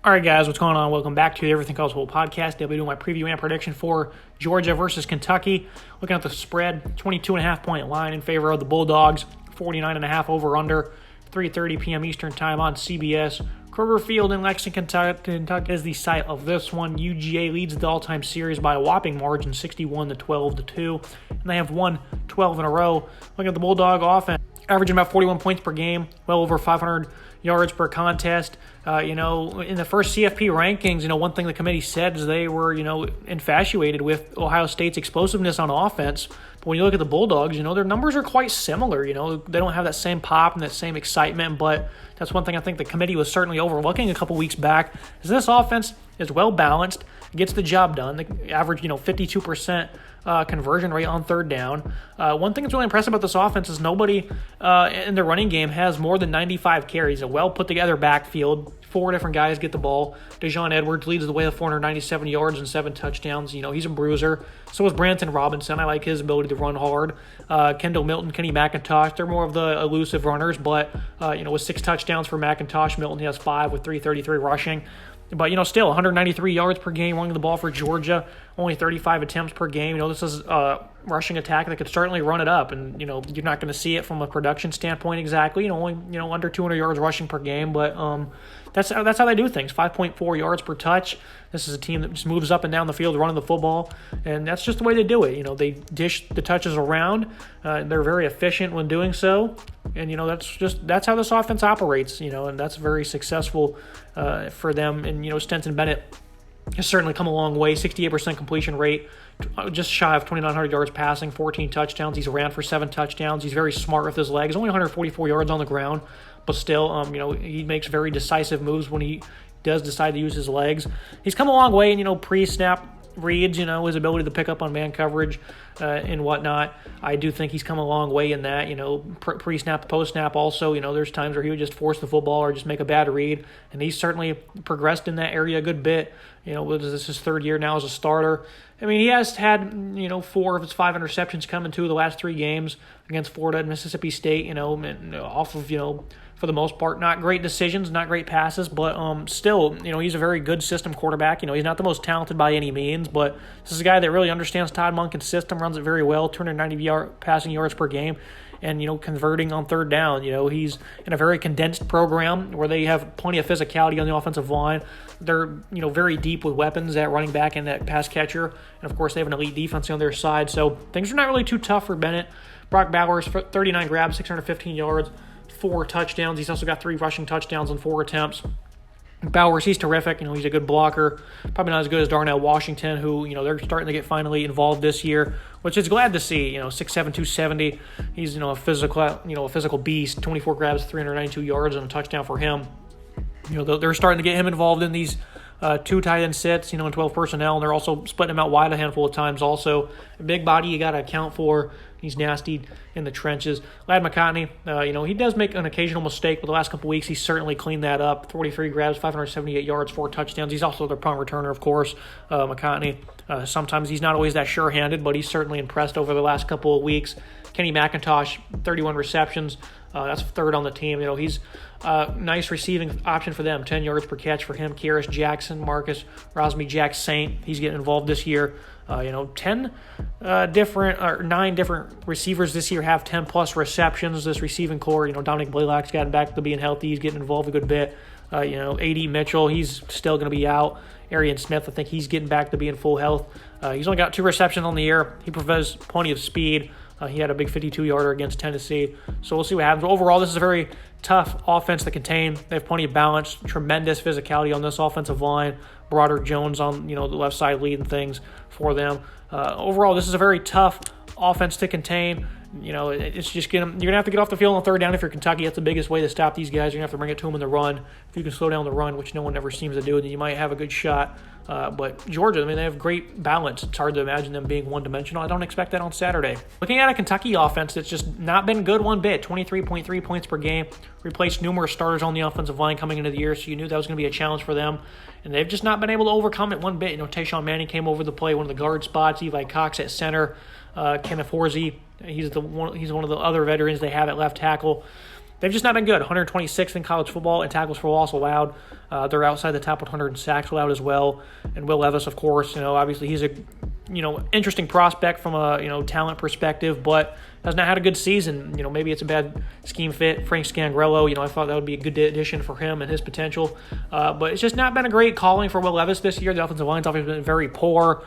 All right, guys, what's going on? Welcome back to the Everything College Football Podcast. I'll be doing my preview and prediction for Georgia versus Kentucky. Looking at the spread, 22.5-point line in favor of the Bulldogs, 49.5 over-under, 3:30 p.m. Eastern Time on CBS. Kroger Field in Lexington, Kentucky is the site of this one. UGA leads the all-time series by a whopping margin, 61-12-2, and they have won 12 in a row. Looking at the Bulldog offense, averaging about 41 points per game, well over 500 yards per contest. In the first CFP rankings, one thing the committee said is they were, infatuated with Ohio State's explosiveness on offense. But when you look at the Bulldogs, their numbers are quite similar. They don't have that same pop and that same excitement, but that's one thing I think the committee was certainly overlooking a couple weeks back, is this offense is well balanced, gets the job done. They average, 52% conversion rate on third down. One thing that's really impressive about this offense is nobody in the running game has more than 95 carries. A well put together backfield. 4 different guys get the ball. Dejon Edwards leads the way with 497 yards and 7 touchdowns. He's a bruiser. So is Branton Robinson. I like his ability to run hard. Kendall Milton, Kenny McIntosh, they're more of the elusive runners, but with 6 touchdowns for McIntosh, Milton he has 5 with 333 rushing. But, still 193 yards per game running the ball for Georgia, only 35 attempts per game. This is a rushing attack that could certainly run it up. And, you're not going to see it from a production standpoint exactly, only, under 200 yards rushing per game. But that's how they do things, 5.4 yards per touch. This is a team that just moves up and down the field running the football, and that's just the way they do it. They dish the touches around. They're very efficient when doing so, and that's how this offense operates. And that's very successful for them. And Stetson Bennett has certainly come a long way. 68% completion rate, just shy of 2,900 yards passing, 14 touchdowns. He's ran for 7 touchdowns. He's very smart with his legs. Only 144 yards on the ground, but still, he makes very decisive moves when he does decide to use his legs. He's come a long way in, pre-snap reads, his ability to pick up on man coverage and whatnot. I do think he's come a long way in that, pre-snap, post-snap also. There's times where he would just force the football or just make a bad read, and he's certainly progressed in that area a good bit. This is his 3rd year now as a starter. He has had, 4 of his 5 interceptions come in 2 of the last 3 games against Florida and Mississippi State, and off of, for the most part, not great decisions, not great passes, but still, he's a very good system quarterback. He's not the most talented by any means, but this is a guy that really understands Todd Monken's system, runs it very well, 290 passing yards per game, and, converting on third down. He's in a very condensed program where they have plenty of physicality on the offensive line. They're, very deep with weapons at running back and at pass catcher, and, of course, they have an elite defense on their side, so things are not really too tough for Bennett. Brock Bowers, 39 grabs, 615 yards, 4 touchdowns. He's also got 3 rushing touchdowns on 4 attempts. Bowers, he's terrific. He's a good blocker. Probably not as good as Darnell Washington, who, they're starting to get finally involved this year, which is glad to see. 6'7", 270. He's, a physical beast. 24 grabs, 392 yards, and a touchdown for him. They're starting to get him involved in these 2 tight end sets, and 12 personnel, and they're also splitting him out wide a handful of times also. A big body you got to account for. He's nasty in the trenches. Ladd McConkey, he does make an occasional mistake, but the last couple weeks he's certainly cleaned that up. 43 grabs, 578 yards, 4 touchdowns. He's also their punt returner, of course, McConkey. Sometimes he's not always that sure-handed, but he's certainly impressed over the last couple of weeks. Kenny McIntosh, 31 receptions. That's 3rd on the team. He's a nice receiving option for them. 10 yards per catch for him. Kyrus Jackson, Marcus Rosemy-Jacksaint, he's getting involved this year. 9 different receivers this year have 10-plus receptions. This receiving core, Dominic Blaylock's gotten back to being healthy. He's getting involved a good bit. A.D. Mitchell, he's still going to be out. Arian Smith, I think he's getting back to being full health. He's only got 2 receptions on the year. He provides plenty of speed. He had a big 52-yarder against Tennessee. So we'll see what happens. Overall, this is a very tough offense to contain. They have plenty of balance, tremendous physicality on this offensive line. Broderick Jones on the left side leading things for them. Overall, this is a very tough offense to contain. It's just you're going to have to get off the field on 3rd down if you're Kentucky. That's the biggest way to stop these guys. You're going to have to bring it to them in the run. If you can slow down the run, which no one ever seems to do, then you might have a good shot. But Georgia, they have great balance. It's hard to imagine them being one-dimensional. I don't expect that on Saturday. Looking at a Kentucky offense that's just not been good one bit, 23.3 points per game, replaced numerous starters on the offensive line coming into the year, so you knew that was going to be a challenge for them. And they've just not been able to overcome it one bit. Tayshawn Manning came over to play one of the guard spots, Levi Cox at center, Kenneth Horsey, he's one of the other veterans they have at left tackle. they've just not been good. 126th in college football in tackles for loss allowed. They're outside the top 100 in sacks allowed as well. And Will Levis, of course, obviously he's a interesting prospect from a talent perspective, but has not had a good season. Maybe it's a bad scheme fit. Frank Scangrello, I thought that would be a good addition for him and his potential. But it's just not been a great calling for Will Levis this year. The offensive line's obviously been very poor,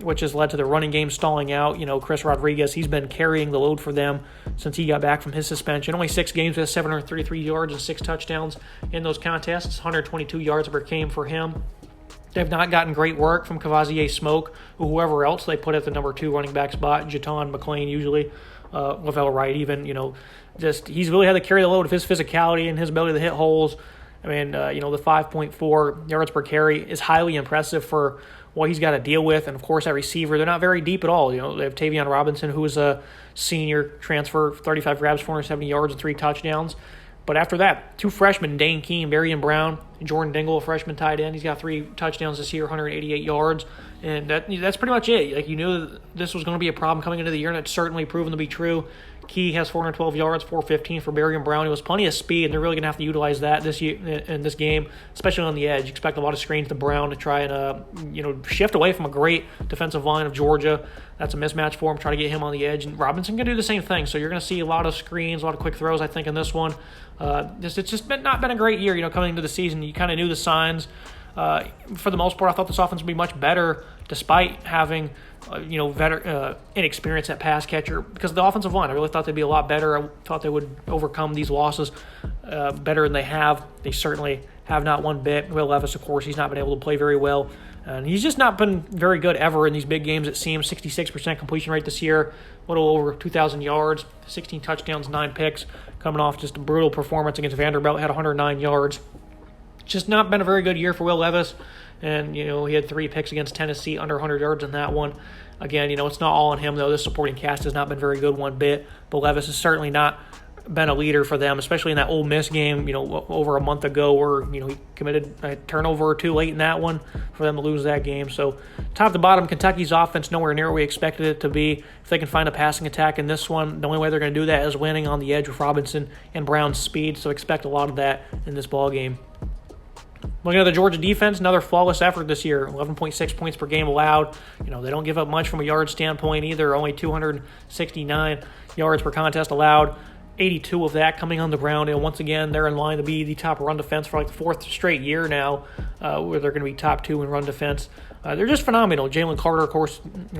which has led to the running game stalling out. Chris Rodriguez, he's been carrying the load for them since he got back from his suspension. Only 6 games with 733 yards and 6 touchdowns in those contests. 122 yards per game for him. They've not gotten great work from Cavazier Smoke or whoever else they put at the number 2 running back spot, Jaton McClain usually, Lavelle Wright even, he's really had to carry the load of his physicality and his ability to hit holes. I mean, the 5.4 yards per carry is highly impressive for what he's got to deal with. And, of course, at receiver, they're not very deep at all. They have Tavion Robinson, who is a senior transfer, 35 grabs, 470 yards, and 3 touchdowns. But after that, 2 freshmen, Dane Keene, Barian Brown, Jordan Dingle, a freshman tight end. He's got 3 touchdowns this year, 188 yards. And that's pretty much it. You knew that this was going to be a problem coming into the year, and it's certainly proven to be true. Key has 412 yards, 415 for Barian Brown. It was plenty of speed, and they're really going to have to utilize that this year in this game, especially on the edge. Expect a lot of screens to Brown to try and shift away from a great defensive line of Georgia. That's a mismatch for him. Try to get him on the edge, and Robinson can do the same thing. So you're going to see a lot of screens, a lot of quick throws, I think, in this one. It's just not been a great year. Coming into the season, you kind of knew the signs. For the most part, I thought this offense would be much better, despite having inexperience at pass catcher, because of the offensive line. I really thought they'd be a lot better. I thought they would overcome these losses better than they have. They certainly have not one bit. Will Levis, of course, he's not been able to play very well. And he's just not been very good ever in these big games, it seems. 66% completion rate this year, a little over 2,000 yards, 16 touchdowns, 9 picks, coming off just a brutal performance against Vanderbilt, had 109 yards. Just not been a very good year for Will Levis. And, he had 3 picks against Tennessee, under 100 yards in that one. Again, it's not all on him, though. This supporting cast has not been very good one bit. But Levis has certainly not been a leader for them, especially in that Ole Miss game, over a month ago where, he committed a turnover or 2 late in that one for them to lose that game. So top to bottom, Kentucky's offense nowhere near where we expected it to be. If they can find a passing attack in this one, the only way they're going to do that is winning on the edge with Robinson and Brown's speed. So expect a lot of that in this ball game. Looking at the Georgia defense, another flawless effort this year, 11.6 points per game allowed. They don't give up much from a yard standpoint either, only 269 yards per contest allowed, 82 of that coming on the ground. And once again, they're in line to be the top run defense for the 4th straight year now, where they're going to be top 2 in run defense. They're just phenomenal. Jalen Carter, of course,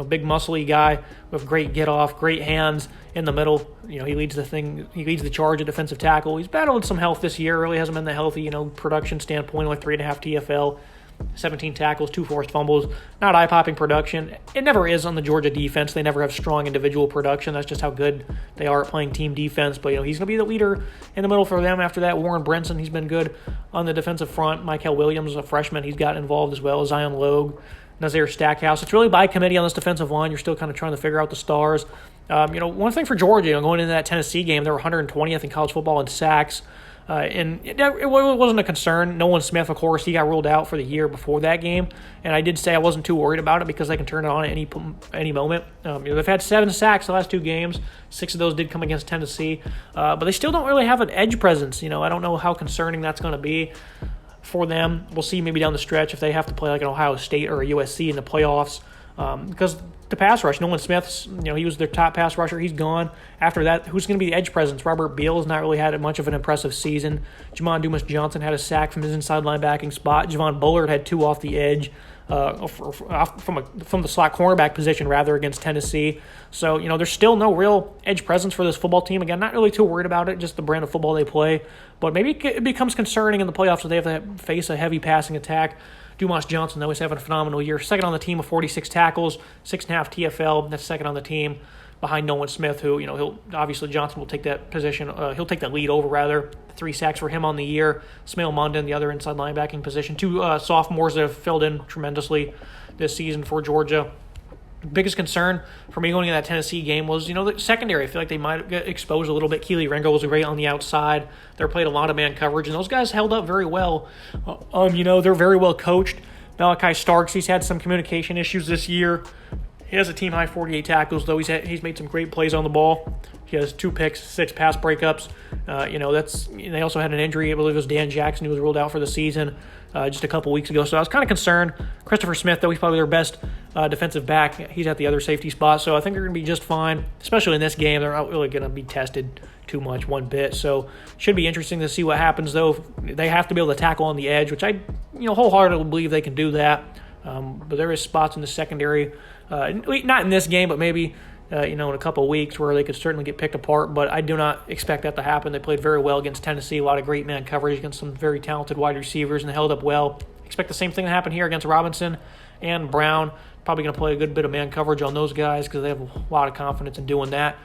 big muscly guy with great get-off, great hands in the middle. He leads the charge at defensive tackle. He's battled some health this year. Really hasn't been that healthy, production standpoint, like 3.5 TFL, 17 tackles, 2 forced fumbles. Not eye-popping production. It never is on the Georgia defense. They never have strong individual production. That's just how good they are at playing team defense. But, he's going to be the leader in the middle for them after that. Warren Brinson, he's been good on the defensive front. Michael Williams, a freshman, he's got involved as well. Zion Logue, Nazir Stackhouse. It's really by committee on this defensive line. You're still kind of trying to figure out the stars. One thing for Georgia, going into that Tennessee game, they were 120th in college football in sacks. And it wasn't a concern. Nolan Smith, of course, he got ruled out for the year before that game. And I did say I wasn't too worried about it because they can turn it on at any moment. They've had 7 sacks the last 2 games. 6 of those did come against Tennessee. But they still don't really have an edge presence. I don't know how concerning that's going to be for them. We'll see maybe down the stretch if they have to play like an Ohio State or a USC in the playoffs. Because the pass rush, Nolan Smith, he was their top pass rusher. He's gone. After that, who's going to be the edge presence? Robert Beal has not really had much of an impressive season. Jamon Dumas-Johnson had a sack from his inside linebacking spot. Javon Bullard had 2 off the edge, from the slot cornerback position, rather, against Tennessee. So, there's still no real edge presence for this football team. Again, not really too worried about it, just the brand of football they play. But maybe it becomes concerning in the playoffs if they have to face a heavy passing attack. Dumas Johnson, though, is having a phenomenal year. Second on the team with 46 tackles, 6.5 TFL. That's second on the team behind Nolan Smith, who, he'll obviously Johnson will take that position. He'll take that lead over, rather. 3 sacks for him on the year. Smail Mondon, the other inside linebacking position. 2 sophomores that have filled in tremendously this season for Georgia. Biggest concern for me going into that Tennessee game was, the secondary. I feel like they might get exposed a little bit. Keely Ringo was great on the outside. They played a lot of man coverage, and those guys held up very well. They're very well coached. Malachi Starks, he's had some communication issues this year. He has a team-high 48 tackles, though he's made some great plays on the ball. He has 2 picks, 6 pass breakups. They also had an injury. I believe it was Dan Jackson who was ruled out for the season just a couple weeks ago. So I was kind of concerned. Christopher Smith, though, he's probably their best defensive back. He's at the other safety spot. So I think they're going to be just fine, especially in this game. They're not really going to be tested too much one bit. So should be interesting to see what happens, though. They have to be able to tackle on the edge, which I wholeheartedly believe they can do that. But there is spots in the secondary, not in this game, but maybe in a couple of weeks where they could certainly get picked apart, but I do not expect that to happen. They played very well against Tennessee, a lot of great man coverage against some very talented wide receivers, and they held up well. Expect the same thing to happen here against Robinson and Brown. Probably going to play a good bit of man coverage on those guys because they have a lot of confidence in doing that.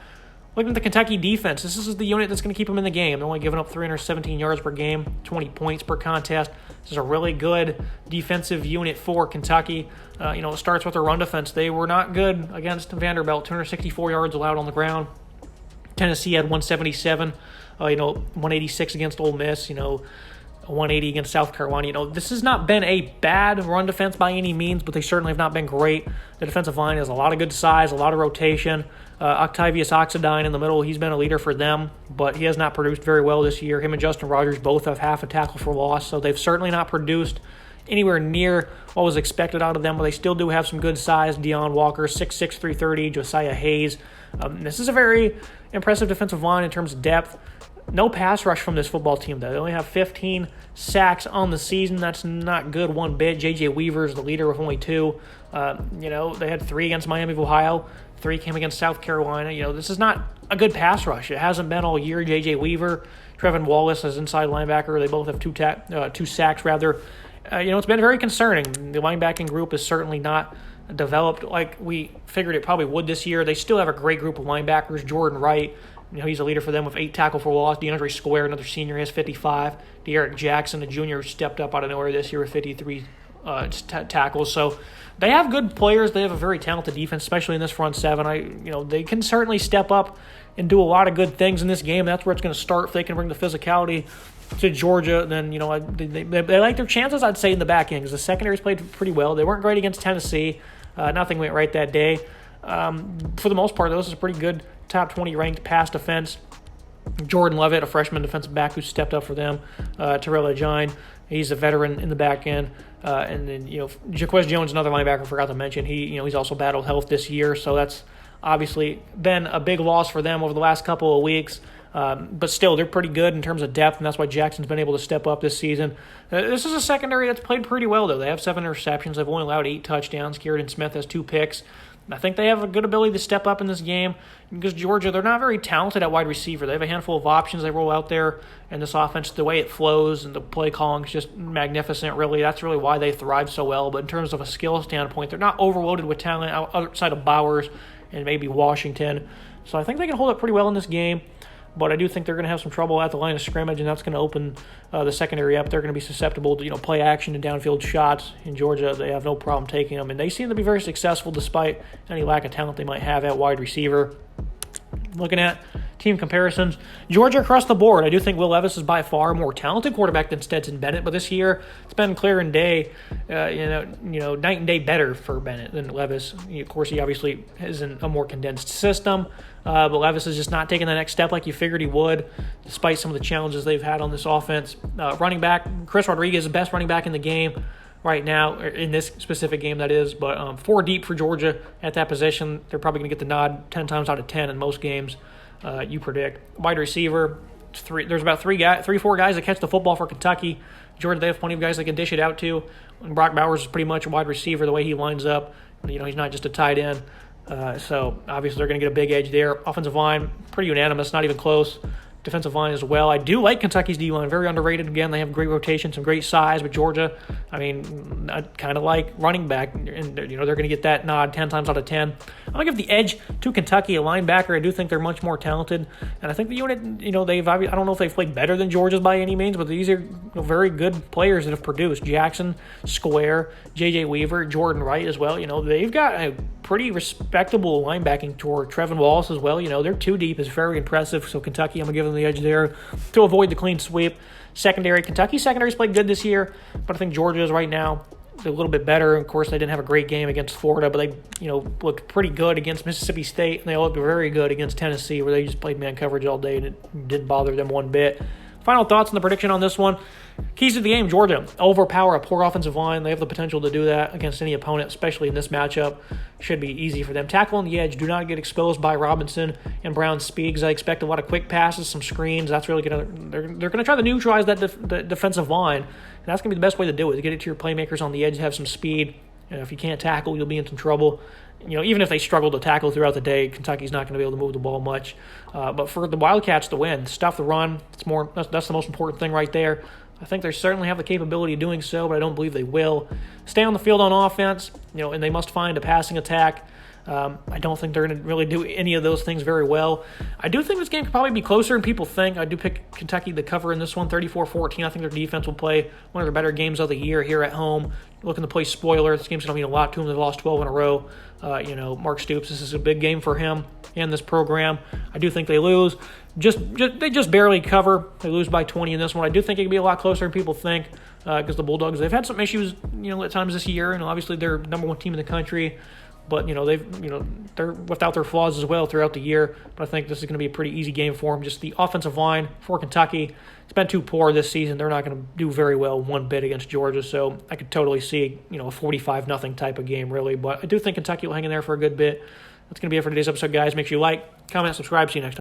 Looking at the Kentucky defense, this is the unit that's going to keep them in the game. They're only giving up 317 yards per game, 20 points per contest. This is a really good defensive unit for Kentucky. It starts with their run defense. They were not good against Vanderbilt, 264 yards allowed on the ground. Tennessee had 177, 186 against Ole Miss, 180 against South Carolina. This has not been a bad run defense by any means, but they certainly have not been great. The defensive line has a lot of good size, a lot of rotation. Octavius Oxendine in the middle, he's been a leader for them, but he has not produced very well this year. Him and Justin Rogers both have half a tackle for loss, so they've certainly not produced anywhere near what was expected out of them, but they still do have some good size. Deion Walker, 6'6", 330, Josiah Hayes. This is a very impressive defensive line in terms of depth. No pass rush from this football team, though. They only have 15 sacks on the season. That's not good one bit. J.J. Weaver is the leader with only 2. They had 3 against Miami of Ohio. 3 came against South Carolina. This is not a good pass rush. It hasn't been all year. J.J. Weaver, Trevin Wallace as inside linebacker. They both have 2 sacks, rather. It's been very concerning. The linebacking group is certainly not developed like we figured it probably would this year. They still have a great group of linebackers. Jordan Wright, he's a leader for them with 8 tackle for loss. DeAndre Square, another senior, has 55. De'Eric Jackson, a junior, stepped up out of nowhere this year with 53 tackles. So they have good players. They have a very talented defense, especially in this front seven. They can certainly step up and do a lot of good things in this game. That's where it's going to start. If they can bring the physicality to Georgia, then they like their chances, I'd say, in the back end, because the secondary's played pretty well. They weren't great against Tennessee. Nothing went right that day. For the most part, though, this is a pretty good top 20 ranked pass defense. Jordan Levitt, a freshman defensive back who stepped up for them. Terrell Agine, he's a veteran in the back end. And then, Jaquez Jones, another linebacker, I forgot to mention. He's also battled health this year, so that's obviously been a big loss for them over the last couple of weeks. But still, they're pretty good in terms of depth, and that's why Jackson's been able to step up this season. This is a secondary that's played pretty well, though. They have 7 interceptions. They've only allowed 8 touchdowns. Kieran Smith has 2 picks. I think they have a good ability to step up in this game because Georgia, they're not very talented at wide receiver. They have a handful of options they roll out there, and this offense, the way it flows and the play calling is just magnificent, really. That's really why they thrive so well. But in terms of a skill standpoint, they're not overloaded with talent outside of Bowers and maybe Washington. So I think they can hold up pretty well in this game. But I do think they're going to have some trouble at the line of scrimmage, and that's going to open the secondary up. They're going to be susceptible to play action and downfield shots. In Georgia, they have no problem taking them, and they seem to be very successful despite any lack of talent they might have at wide receiver. Looking at team comparisons, Georgia across the board, I do think Will Levis is by far a more talented quarterback than Stetson Bennett, but this year it's been clear and day, night and day better for Bennett than Levis. Of course, he obviously is in a more condensed system, but Levis is just not taking the next step like you figured he would, despite some of the challenges they've had on this offense. Running back, Chris Rodriguez is the best running back in the game right now, in this specific game, that is, but 4 deep for Georgia at that position. They're probably going to get the nod 10 times out of 10 in most games, you predict. Wide receiver, there's about 4 guys that catch the football for Kentucky. Georgia, they have plenty of guys they can dish it out to. And Brock Bowers is pretty much a wide receiver the way he lines up. He's not just a tight end. So obviously they're going to get a big edge there. Offensive line, pretty unanimous, not even close. Defensive line as well. I do like Kentucky's D-line. Very underrated. Again, they have great rotation, some great size. But Georgia, I kind of like running back. And, they're going to get that nod 10 times out of 10. I'm going to give the edge to Kentucky, a linebacker. I do think they're much more talented. And I think the unit, I don't know if they've played better than Georgia's by any means, but these are very good players that have produced. Jackson, Square, J.J. Weaver, Jordan Wright as well. They've got a pretty respectable linebacking tour. Trevin Wallace as well. They're 2 deep is very impressive. So Kentucky, I'm going to give them the edge there to avoid the clean sweep. Secondary, Kentucky secondary's played good this year, but I think Georgia is right now a little bit better. Of course, they didn't have a great game against Florida, but they, looked pretty good against Mississippi State, and they looked very good against Tennessee, where they just played man coverage all day, and it didn't bother them one bit. Final thoughts on the prediction on this one. Keys to the game, Georgia. Overpower a poor offensive line. They have the potential to do that against any opponent, especially in this matchup. Should be easy for them. Tackle on the edge. Do not get exposed by Robinson and Brown's speed, because I expect a lot of quick passes, some screens. That's really they're going to try to neutralize that the defensive line, and that's going to be the best way to do it, to get it to your playmakers on the edge, have some speed. If you can't tackle, you'll be in some trouble. Even if they struggle to tackle throughout the day, Kentucky's not going to be able to move the ball much. But for the Wildcats to win, stuff the run. That's the most important thing right there. I think they certainly have the capability of doing so, but I don't believe they will. Stay on the field on offense, and they must find a passing attack. I don't think they're going to really do any of those things very well. I do think this game could probably be closer than people think. I do pick Kentucky to cover in this one, 34-14. I think their defense will play one of their better games of the year here at home. Looking to play spoiler. This game's going to mean a lot to them. They've lost 12 in a row. Mark Stoops, this is a big game for him and this program. I do think they lose. They just barely cover. They lose by 20 in this one. I do think it could be a lot closer than people think, because the Bulldogs, they've had some issues, at times this year, and obviously they're number one team in the country. But, they're without their flaws as well throughout the year. But I think this is going to be a pretty easy game for them. Just the offensive line for Kentucky, it's been too poor this season. They're not going to do very well one bit against Georgia. So I could totally see, a 45-0 type of game, really. But I do think Kentucky will hang in there for a good bit. That's going to be it for today's episode, guys. Make sure you like, comment, subscribe. See you next time.